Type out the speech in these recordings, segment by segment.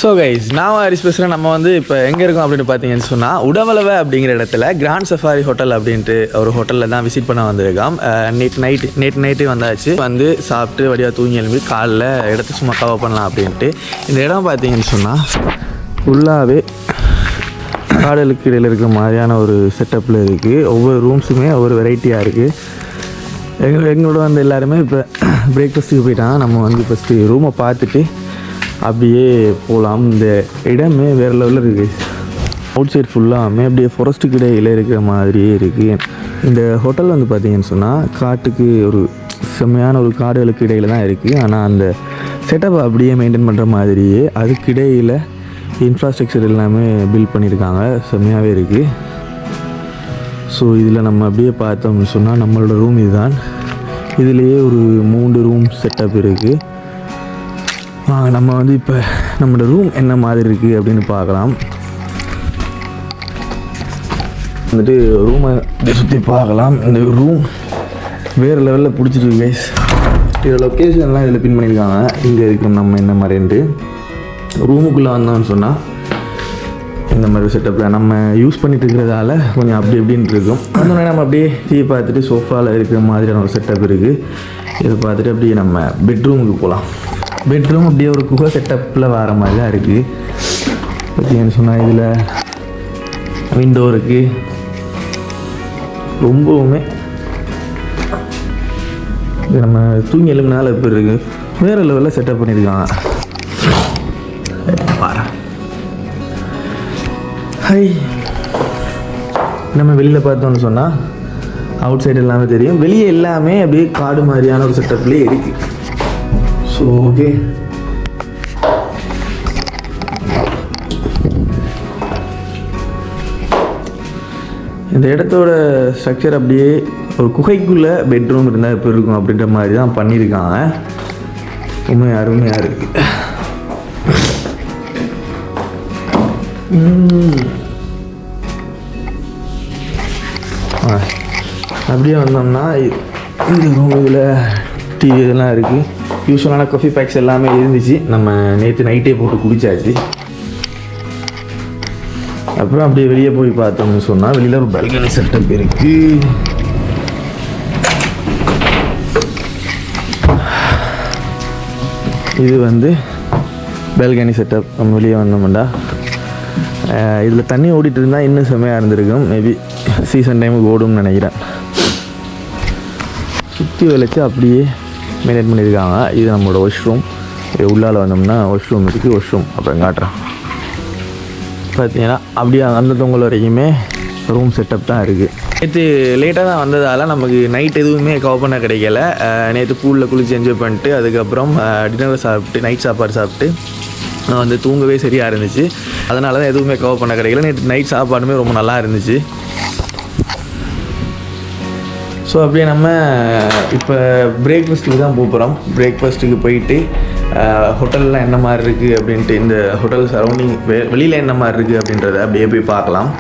So guys நான் ஹரிஸ் பேசுகிறேன். நம்ம வந்து இப்போ எங்கே இருக்கோம் அப்படின்னு பார்த்தீங்கன்னு சொன்னால் உடவளவை அப்படிங்கிற இடத்துல கிராண்ட் சஃபாரி ஹோட்டல் அப்படின்ட்டு ஒரு ஹோட்டலில் தான் விசிட் பண்ண வந்திருக்கோம். நேற்று நைட்டு வந்தாச்சு. வந்து சாப்பிட்டு வடிவாக தூங்கி எழுப்பி காலைல இடத்த சும்மா கவர் பண்ணலாம் அப்படின்ட்டு. இந்த இடம் பார்த்தீங்கன்னு சொன்னால் ஃபுல்லாகவே காடலுக்கு இடையில் இருக்கிற மாதிரியான ஒரு செட்டப்பில் இருக்குது. ஒவ்வொரு ரூம்ஸுமே ஒவ்வொரு வெரைட்டியாக இருக்குது. எங்களோட வந்து எல்லாருமே இப்போ பிரேக்ஃபாஸ்ட்டுக்கு போயிட்டாங்க. நம்ம வந்து ஃபஸ்ட்டு ரூமை பார்த்துட்டு அப்படியே போகலாம். இந்த இடமே வேறு லெவலில் இருக்குது. அவுட் சைட் ஃபுல்லாமே அப்படியே ஃபாரஸ்ட்டுக்கு இடையில் இருக்கிற மாதிரியே இருக்குது. இந்த ஹோட்டல் வந்து பார்த்திங்கன்னு சொன்னால் காட்டுக்கு ஒரு செம்மையான ஒரு காடுகளுக்கு இடையில் தான் இருக்குது. ஆனால் அந்த செட்டப்பை அப்படியே மெயின்டைன் பண்ணுற மாதிரியே அதுக்கு இடையில் இன்ஃப்ராஸ்ட்ரக்சர் எல்லாமே பில்ட் பண்ணியிருக்காங்க. செம்மையாகவே இருக்குது. ஸோ இதில் நம்ம அப்படியே பார்த்தோம்னு சொன்னால் நம்மளோட ரூம் இதுதான். இதுலேயே ஒரு 3 ரூம் செட்டப் இருக்குது. நம்ம வந்து இப்போ நம்மளோட ரூம் என்ன மாதிரி இருக்குது அப்படின்னு பார்க்கலாம். வந்துட்டு ரூமை சுற்றி பார்க்கலாம். இந்த ரூம் வேறு லெவலில் பிடிச்சிருக்கு கைஸ். இதில் லொக்கேஷன்லாம் இதில் பின் பண்ணியிருக்காங்க. இங்கே இருக்கும் நம்ம என்ன மாதிரின்ட்டு. ரூமுக்குள்ளே வந்தோம்னு சொன்னால் இந்த மாதிரி செட்டப்பில் நம்ம யூஸ் பண்ணிட்டு இருக்கிறதால கொஞ்சம் அப்படி இப்படின்னு இருக்கும். அதனால நம்ம அப்படியே டிவி பார்த்துட்டு சோஃபாவில் இருக்கிற மாதிரியான ஒரு செட்டப் இருக்குது. இதை பார்த்துட்டு அப்படியே நம்ம பெட்ரூமுக்கு போகலாம். பெட்ரூம் அப்படியே ஒரு குகை செட்டப்பில் வர மாதிரி தான் இருக்குது. பார்த்தீங்கன்னு சொன்னால் இதில் விண்டோ இருக்குது. ரொம்பவுமே இது நம்ம தூங்கி எழுமினால எப்படி இருக்குது வேறு லெவலில் செட்டப் பண்ணியிருக்காங்க. பாரு ஹை. நம்ம வெளியில் பார்த்தோம்னு சொன்னால் அவுட் சைடு எல்லாமே தெரியும். வெளியே எல்லாமே அப்படியே காடு மாதிரியான ஒரு செட்டப்லேயே இருக்குது. ஸோ ஓகே, இந்த இடத்தோட ஸ்ட்ரக்சர் அப்படியே ஒரு குகைக்குள்ளே பெட்ரூம் இருந்தால் எப்படி இருக்கும் அப்படின்ற மாதிரி தான் பண்ணியிருக்காங்க. ரொம்ப அருமையாக இருக்குது. அப்படியே வந்தோம்னா இந்த ரூம் இதில் டிவி இதெல்லாம் இருக்குது. யூஸ்வலான காஃபி பேக்ஸ் எல்லாமே இருந்துச்சு. நம்ம நேற்று நைட்டே போட்டு குடித்தாச்சு. அப்புறம் அப்படியே வெளியே போய் பார்த்தோம்னு சொன்னால் வெளியில் ஒரு பால்கனி செட்டப் இருக்குது. இது வந்து பால்கனி செட்டப். நம்ம வெளியே வந்தோம்டா இதில் தண்ணி ஓடிட்டு இருந்தால் இன்னும் செம்மையாக இருந்திருக்கும். மேபி சீசன் டைமுக்கு ஓடும்னு நினைக்கிறேன். சுற்றி வளைச்சி அப்படியே மெயின்டைன் பண்ணியிருக்காங்க. இது நம்மளோட வாஷ்ரூம். உள்ளால் வந்தோம்னா வாஷ்ரூம் இருக்குது. வாஷ்ரூம் அப்புறம் காட்டுறேன். பார்த்தீங்கன்னா அப்படியே அந்த தொங்கல் வரைக்குமே ரூம் செட்டப் தான் இருக்குது. நேற்று லேட்டாக தான் வந்ததால் நமக்கு நைட் எதுவுமே கவர் பண்ண கிடைக்கல. நேற்று பூலில் குளித்து என்ஜாய் பண்ணிட்டு அதுக்கப்புறம் டின்னர் சாப்பிட்டு நைட் சாப்பாடு சாப்பிட்டு வந்து தூங்கவே சரியாக இருந்துச்சு. அதனால தான் எதுவுமே கவர் பண்ண கிடைக்கல. நேற்று நைட் சாப்பாடுமே ரொம்ப நல்லா இருந்துச்சு. ஸோ அப்படியே நம்ம இப்போ பிரேக்ஃபாஸ்ட்டுக்கு தான் போகிறோம். பிரேக்ஃபாஸ்ட்டுக்கு போயிட்டு ஹோட்டலில் என்ன மாதிரி இருக்குது அப்படின்ட்டு, இந்த ஹோட்டல் சரௌண்டிங் வெளியில் என்ன மாதிரி இருக்குது அப்படின்றத அப்படியே போய் பார்க்கலாம்.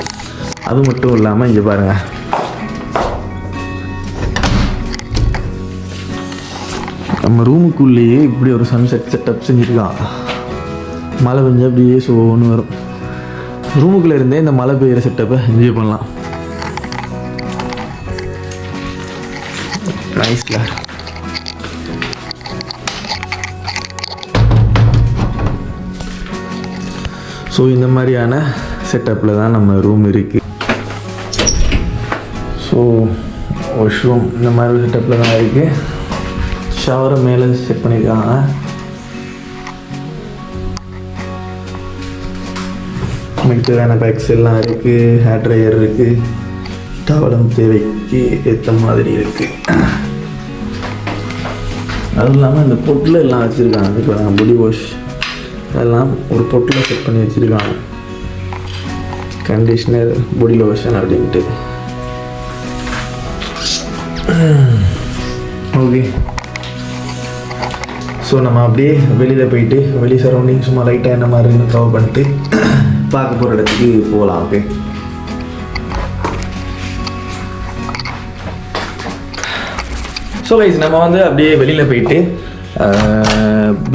அது மட்டும் இல்லாமல் இங்கே பாருங்கள், நம்ம ரூமுக்குள்ளேயே இப்படி ஒரு சன்செட் செட்டப் செஞ்சுருக்கான். மழை பெஞ்சு அப்படியே சோன்னு வரும். ரூமுக்குள்ளே இருந்தே இந்த மழை பெய்கிற செட்டப்பை என்ஜாய் பண்ணலாம். நைஸ்ல. ஸோ இந்த மாதிரியான செட்டப்பில் தான் நம்ம ரூம் இருக்குது. ஸோ வாஷ்ரூம் இந்த மாதிரி செட்டப்பில் தான் இருக்குது. ஷவரை மேலே செட் பண்ணியிருக்காங்க. மிக்சரான பேக்ஸ் எல்லாம் இருக்குது. ஹேர் ட்ரையர் இருக்குது. டவலம் தேவைக்கு ஏற்ற மாதிரி இருக்குது. அதுவும் இல்லாமல் இந்த பொட்டில் எல்லாம் வச்சுருக்காங்க. இப்போ பாடி வாஷ் அதெல்லாம் ஒரு பொட்டில் செட் பண்ணி வச்சுருக்காங்க. கண்டிஷ்னர், பாடி லோஷன் அப்படின்ட்டு. ஓகே, ஸோ நம்ம அப்படியே வெளியில் போயிட்டு வெளி சரௌண்டிங் சும்மா லைட்டாக என்ன மாதிரி இருக்குன்னு கவர் பண்ணிட்டு பார்க்க போகிற இடத்துக்கு போகலாம். ஓகே, ஸோ கைஸ் நம்ம வந்து அப்படியே வெளியில் போயிட்டு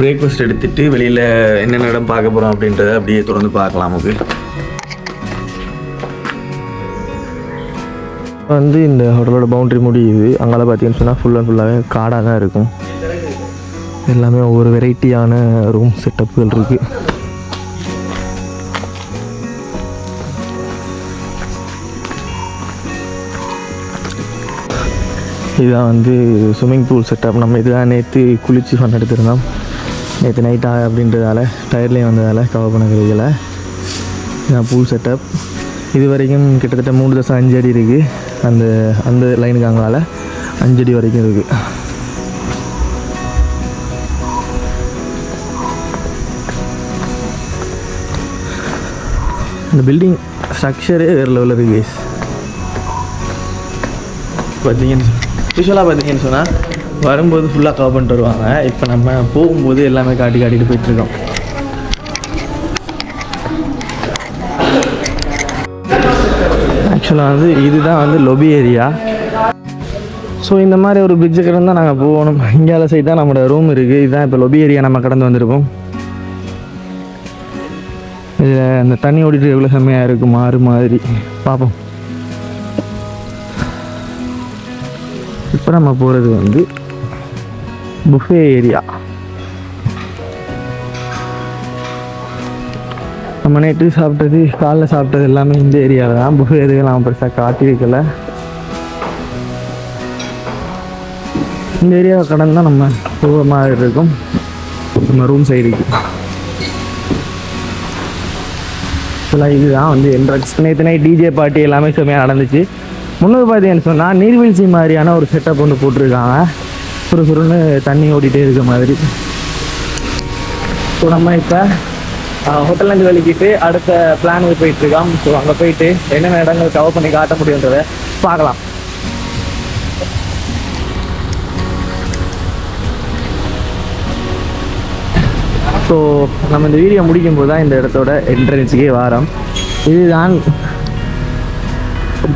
பிரேக்ஃபாஸ்ட் எடுத்துகிட்டு வெளியில் என்னென்ன இடம் பார்க்க போகிறோம் அப்படின்றத அப்படியே தொடர்ந்து பார்க்கலாம் நமக்கு. வந்து இந்த ஹோட்டலோட பவுண்ட்ரி முடியுது. அங்கெல்லாம் பார்த்தீங்கன்னு சொன்னால் ஃபுல் அண்ட் ஃபுல்லாகவே காடாக தான் இருக்கும். எல்லாமே ஒவ்வொரு வெரைட்டியான ரூம் செட்டப்புகள் இருக்குது. இதுதான் வந்து ஸ்விம்மிங் பூல் செட்டப். நம்ம இதுதான் நேற்று குளிச்சு ஃபன் எடுத்துருந்தோம். நேற்று நைட் அப்படின்றதால டயர்லேயும் வந்ததால் கவர் பண்ண கிடைக்கல. இதுதான் பூல் செட்டப். இது வரைக்கும் கிட்டத்தட்ட 3.5 அடி இருக்குது. அந்த லைனுக்கு அங்கால 5 அடி வரைக்கும் இருக்குது. இந்த பில்டிங் ஸ்ட்ரக்சரே வேறு லெவலில் இருக்குது கைஸ். யூஸ்வலாக பார்த்தீங்கன்னு சொன்னால் வரும்போது ஃபுல்லாக கவர் பண்ணிட்டு வருவாங்க. இப்போ நம்ம போகும்போது எல்லாமே காட்டிட்டு போயிட்டுருக்கோம். ஆக்சுவலாக வந்து இதுதான் வந்து லொபி ஏரியா. ஸோ இந்த மாதிரி ஒரு பிரிட்ஜு கடந்து தான் நாங்கள் போகணும். இந்தியாவில் சைடு தான் நம்மளோட ரூம் இருக்குது. இதுதான் இப்போ லொபி ஏரியா நம்ம கடந்து வந்திருக்கோம். இதில் அந்த தண்ணி ஓடிட்டு எவ்வளோ செம்மையாக இருக்குது மாறு மாதிரி பார்ப்போம். இப்போ நம்ம போகிறது வந்து புஃபே ஏரியா. நம்ம நேற்று சாப்பிட்டது காலைல சாப்பிட்டது எல்லாமே இந்த ஏரியாவில் தான். புஃபே எதுவும் நாம் பெருசாக காட்டி வைக்கல. இந்த ஏரியாவை கடந்து தான் நம்ம போகிற மாதிரி இருக்கும் நம்ம ரூம் சைடுக்கு. இதுதான் வந்து என்ட்ரன்ஸ். நேற்று நைட் டிஜே பார்ட்டி எல்லாமே செம்மையாக நடந்துச்சு. முன்னூறு பார்த்தீங்கன்னு சொன்னால் நீர்வீழ்ச்சி மாதிரியான ஒரு செட்டப் ஒன்று போட்டிருக்காங்க. சுறுசுறுன்னு தண்ணி ஓடிட்டே இருக்க மாதிரி. ஸோ நம்ம இப்போ ஹோட்டல்லேருந்து வெளிக்கிட்டு அடுத்த பிளானுக்கு போயிட்டுருக்கோம். ஸோ அங்கே போயிட்டு என்னென்ன இடங்கள் கவர் பண்ணி காட்ட முடியுன்றதை பார்க்கலாம். ஸோ நம்ம இந்த வீடியோ முடிக்கும்போது தான் இந்த இடத்தோட என்ட்ரன்ஸுக்கே வாரம். இதுதான்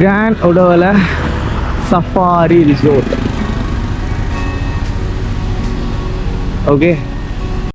கிராண்ட் உடவல சஃபாரி ரிசோர்ட். ஓகே.